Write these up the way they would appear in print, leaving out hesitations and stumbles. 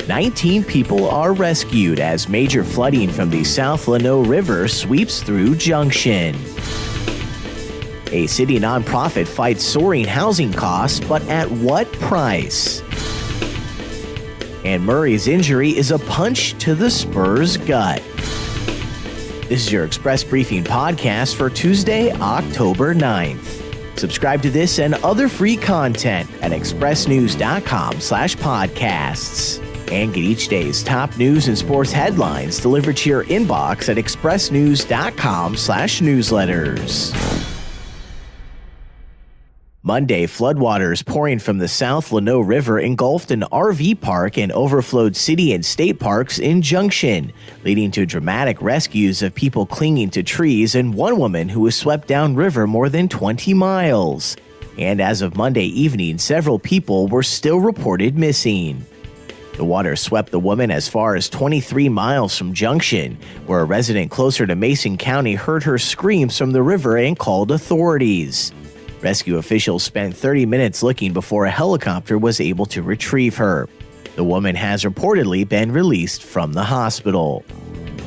19 people are rescued as major flooding from the South Llano River sweeps through Junction. A city nonprofit fights soaring housing costs, but at what price? And Murray's injury is a punch to the Spurs' gut. This is your Express Briefing podcast for Tuesday, October 9th. Subscribe to this and other free content at expressnews.com/podcasts. And get each day's top news and sports headlines delivered to your inbox at expressnews.com/newsletters. Monday, floodwaters pouring from the South Llano River engulfed an RV park and overflowed city and state parks in Junction, leading to dramatic rescues of people clinging to trees and one woman who was swept downriver more than 20 miles. And as of Monday evening, several people were still reported missing. The water swept the woman as far as 23 miles from Junction, where a resident closer to Mason County heard her screams from the river and called authorities. Rescue officials spent 30 minutes looking before a helicopter was able to retrieve her. The woman has reportedly been released from the hospital.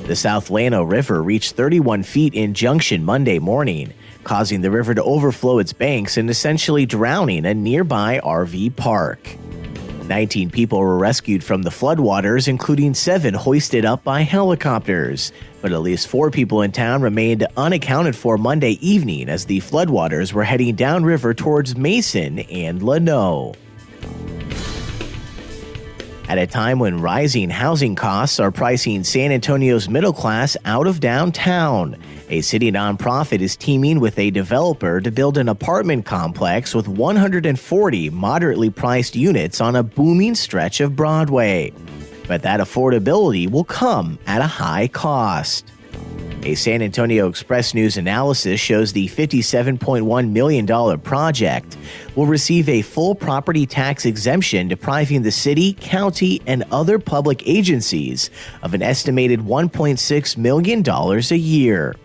The South Llano River reached 31 feet in Junction Monday morning, causing the river to overflow its banks and essentially drowning a nearby RV park. 19 people were rescued from the floodwaters, including 7 hoisted up by helicopters. But at least 4 people in town remained unaccounted for Monday evening as the floodwaters were heading downriver towards Mason and Llano. At a time when rising housing costs are pricing San Antonio's middle class out of downtown, a city nonprofit is teaming with a developer to build an apartment complex with 140 moderately priced units on a booming stretch of Broadway. But that affordability will come at a high cost. A San Antonio Express News analysis shows the $57.1 million project will receive a full property tax exemption, depriving the city, county, and other public agencies of an estimated $1.6 million a year.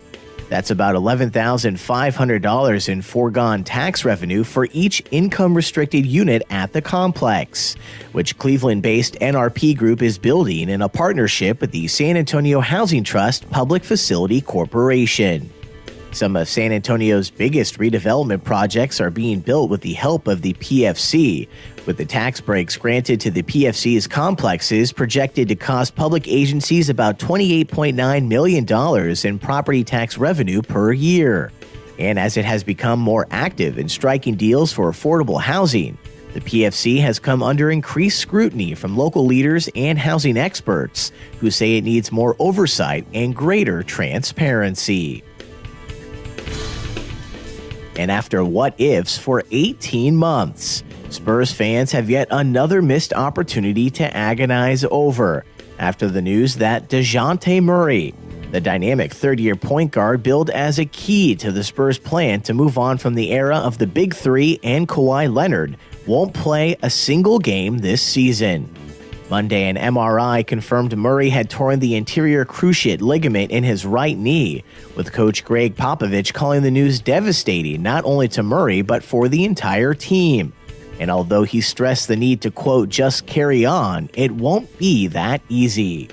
That's about $11,500 in foregone tax revenue for each income-restricted unit at the complex, which Cleveland-based NRP Group is building in a partnership with the San Antonio Housing Trust Public Facility Corporation. Some of San Antonio's biggest redevelopment projects are being built with the help of the PFC, with the tax breaks granted to the PFC's complexes projected to cost public agencies about $28.9 million in property tax revenue per year. And as it has become more active in striking deals for affordable housing, the PFC has come under increased scrutiny from local leaders and housing experts who say it needs more oversight and greater transparency. And after what-ifs for 18 months, Spurs fans have yet another missed opportunity to agonize over after the news that DeJounte Murray, the dynamic third-year point guard billed as a key to the Spurs' plan to move on from the era of the Big Three and Kawhi Leonard, won't play a single game this season. Monday, an MRI confirmed Murray had torn the anterior cruciate ligament in his right knee, with coach Greg Popovich calling the news devastating not only to Murray but for the entire team. And although he stressed the need to, quote, just carry on, it won't be that easy.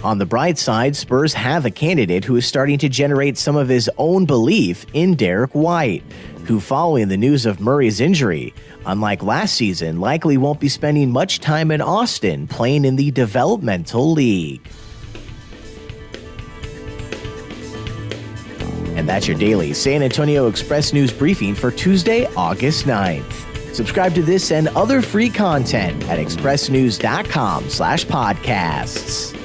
On the bright side, Spurs have a candidate who is starting to generate some of his own belief in Derek White, who, following the news of Murray's injury, unlike last season, likely won't be spending much time in Austin playing in the developmental league. And that's your daily San Antonio Express News briefing for Tuesday, August 9th. Subscribe to this and other free content at expressnews.com/podcasts.